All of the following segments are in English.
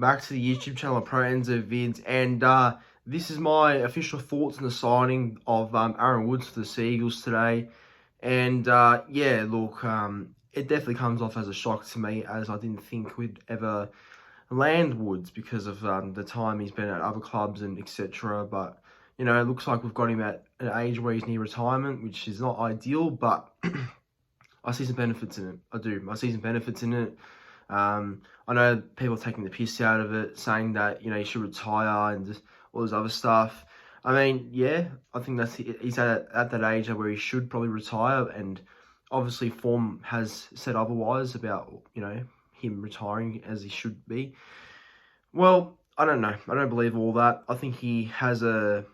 back to the YouTube channel of Pro Enzo Vids, and this is my official thoughts on the signing of Aaron Woods for the Seagulls today. And yeah, look, it definitely comes off as a shock to me, as I didn't think we'd ever land Woods because of the time he's been at other clubs and etc. But you know, it looks like we've got him at an age where he's near retirement, which is not ideal, but I see some benefits in it. I do. I see some benefits in it. I know people are taking the piss out of it, saying that, you know, he should retire and just all this other stuff. I mean, yeah, I think he's at that age where he should probably retire, and obviously form has said otherwise about, you know, him retiring as he should be. Well, I don't know. I don't believe all that. I think he has a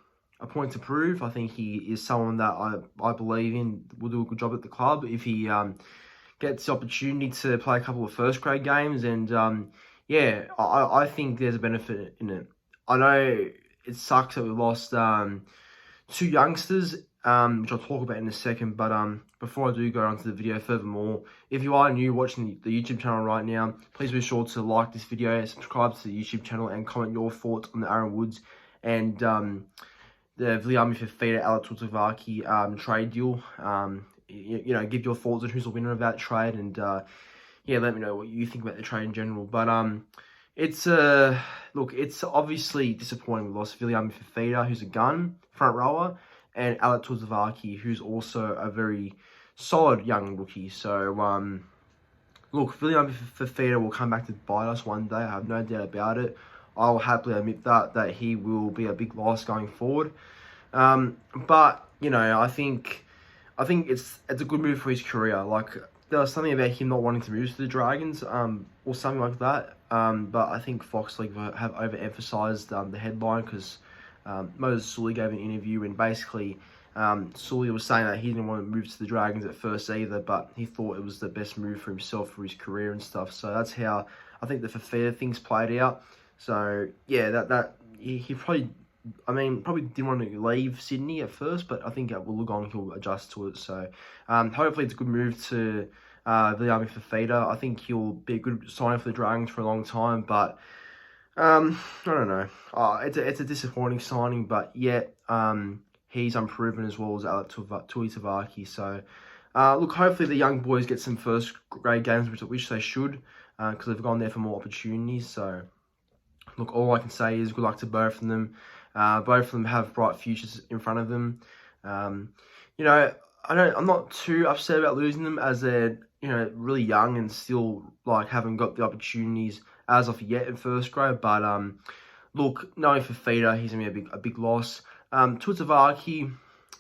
point to prove. I think he is someone that I believe in will do a good job at the club if he gets the opportunity to play a couple of first grade games. And yeah, I think there's a benefit in it. I know it sucks that we lost two youngsters, which I'll talk about in a second. But before I do go on to the video, furthermore, if you are new watching the YouTube channel right now, please be sure to like this video, subscribe to the YouTube channel, and comment your thoughts on the Aaron Woods and the Viliami Fifita Alec Tuitavake trade deal. You know, give your thoughts on who's the winner of that trade, and yeah, let me know what you think about the trade in general. But it's look, it's obviously disappointing we lost Viliami Fifita, who's a gun front rower, and Alec Tuitavake, who's also a very solid young rookie. So look, Viliami Fifita will come back to bite us one day. I have no doubt about it. I'll happily admit that he will be a big loss going forward. But you know, I think it's a good move for his career. Like, there was something about him not wanting to move to the Dragons, or something like that. But I think Fox League have overemphasized the headline, because Moses Sully gave an interview, and basically Sully was saying that he didn't want to move to the Dragons at first either, but he thought it was the best move for himself, for his career and stuff. So that's how I think the Fifita things played out. So yeah, he probably, I mean, probably didn't want to leave Sydney at first, but I think will look on, he'll adjust to it. So hopefully it's a good move to Viliami Fifita. I think he'll be a good signing for the Dragons for a long time, but I don't know. It's a disappointing signing, but yet he's unproven as well as Alec Tuitavake. So look, hopefully the young boys get some first grade games, which they should, because they've gone there for more opportunities. So look, all I can say is good luck to both of them. Both of them have bright futures in front of them. You know, I'm not too upset about losing them, as they're, you know, really young and still like haven't got the opportunities as of yet in first grade. But look, knowing Fifita, he's gonna be a big loss. Tuitavake,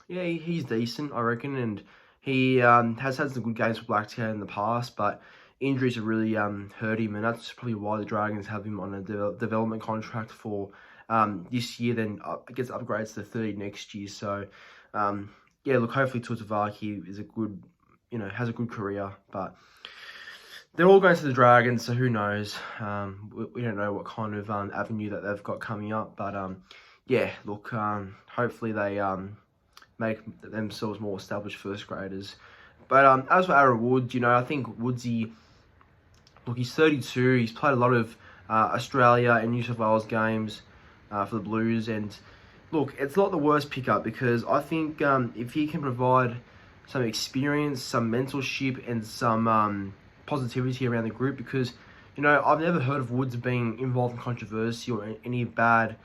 yeah, he's decent, I reckon, and he has had some good games for Blacktown in the past, but injuries have really hurt him, and that's probably why the Dragons have him on a development contract for this year, then gets upgrades to 30 next year. So yeah, look, hopefully Tuitavake is a good, you know, has a good career, but they're all going to the Dragons, so who knows? We don't know what kind of avenue that they've got coming up, but yeah, look, hopefully they make themselves more established first graders. But as for Aaron Woods, you know, I think Woodsy, look, he's 32. He's played a lot of Australia and New South Wales games for the Blues, and look, it's not the worst pickup, because I think if he can provide some experience, some mentorship, and some positivity around the group, because, you know, I've never heard of Woods being involved in controversy or any bad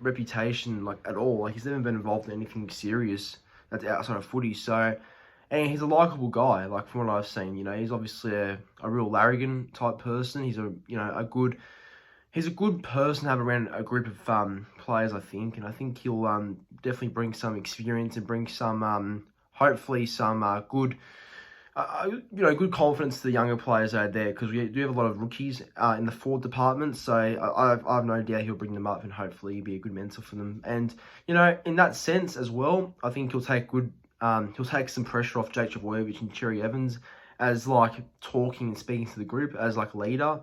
reputation, like, at all. Like, he's never been involved in anything serious that's outside of footy. So, and he's a likable guy, like, from what I've seen. You know, he's obviously a real Larrigan type person. He's he's a good person to have around a group of players, I think. And I think he'll definitely bring some experience and bring some, hopefully some good, you know, good confidence to the younger players out there, because we do have a lot of rookies in the forward department. So I have no doubt he'll bring them up, and hopefully be a good mentor for them. And, you know, in that sense as well, I think he'll take some pressure off Jake Trbojevic and Cherry Evans, as like talking and speaking to the group as like a leader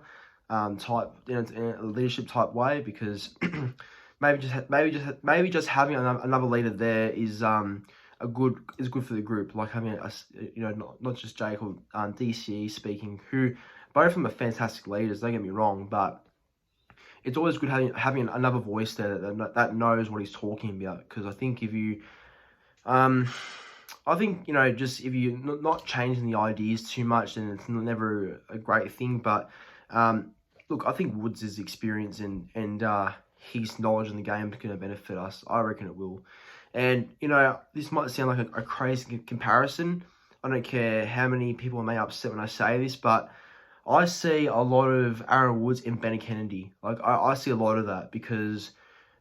type, in a leadership type way, because maybe just having another leader there is good for the group. Like having you know, not just Jake or DCE speaking, who both of them are fantastic leaders. Don't get me wrong, but it's always good having another voice there that knows what he's talking about. Because I think if you, I think, just if you're not changing the ideas too much, then it's never a great thing. But look, I think Woods' experience and his knowledge in the game is going to benefit us. I reckon it will. And, this might sound like a crazy comparison. I don't care how many people may upset when I say this, but I see a lot of Aaron Woods and Ben Kennedy. Like, I see a lot of that because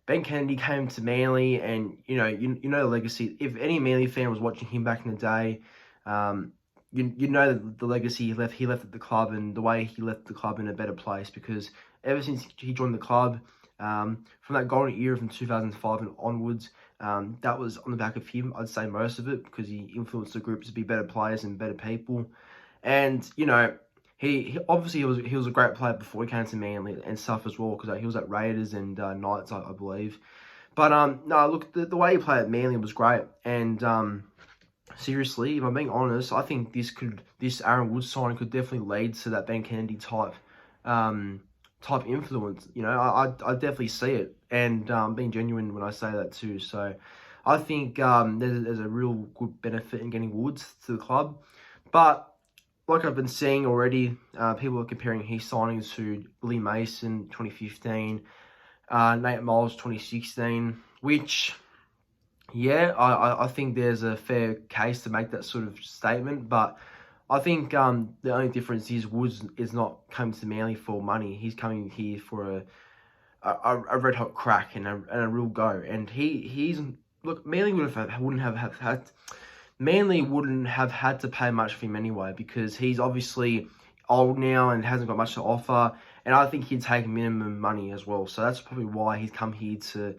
Ben Kennedy came to Manly and, you know the legacy. If any Manly fan was watching him back in the day, you know the legacy he left at the club and the way he left the club in a better place, because ever since he joined the club, from that golden era from 2005 and onwards, that was on the back of him. I'd say most of it, because he influenced the group to be better players and better people. And, he obviously he was a great player before he came to Manly and stuff as well, because he was at Raiders and Knights, I believe. But no, look, the way he played at Manly was great. And seriously, if I'm being honest, I think this Aaron Woods signing could definitely lead to that Ben Kennedy type influence. I definitely see it, and being genuine when I say that too. So I think there's a real good benefit in getting Woods to the club. But like I've been saying already, people are comparing his signings to Willie Mason 2015, Nate Miles 2016, which, yeah, I think there's a fair case to make that sort of statement. But I think the only difference is Woods is not coming to Manly for money. He's coming here for a red hot crack and a real go. And he's look, Manly wouldn't have had to pay much for him anyway, because he's obviously old now and hasn't got much to offer. And I think he'd take minimum money as well. So that's probably why he's come here to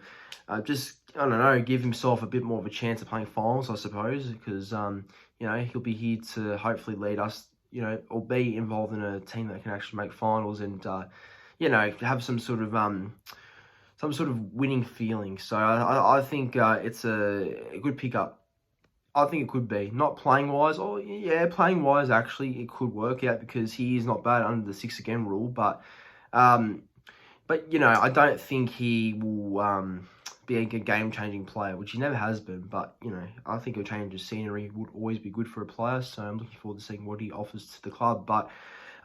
just, I don't know, give himself a bit more of a chance of playing finals, I suppose. Because, he'll be here to hopefully lead us, or be involved in a team that can actually make finals and, have some sort of winning feeling. So I think it's a good pickup. I think it could be. Not playing-wise. Oh, yeah, playing-wise, actually, it could work out because he is not bad under the 6 again rule. But I don't think he will be a game-changing player, which he never has been. But, I think a change of scenery would always be good for a player. So I'm looking forward to seeing what he offers to the club. But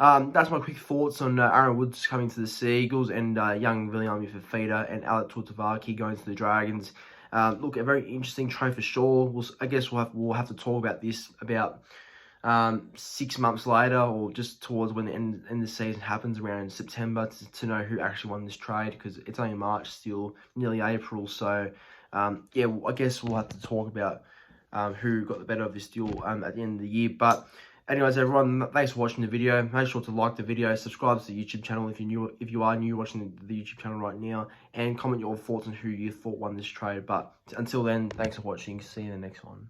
that's my quick thoughts on Aaron Woods coming to the Seagulls and young Viliami Fifita and Alec Tuitavake going to the Dragons. Look, a very interesting trade for sure. I guess we'll have to talk about this about 6 months later, or just towards when the end of the season happens around September, to know who actually won this trade, because it's only March still, nearly April. So yeah, I guess we'll have to talk about who got the better of this deal at the end of the year. But anyways, everyone, thanks for watching the video. Make sure to like the video, subscribe to the YouTube channel if you are new watching the YouTube channel right now, and comment your thoughts on who you thought won this trade. But until then, thanks for watching. See you in the next one.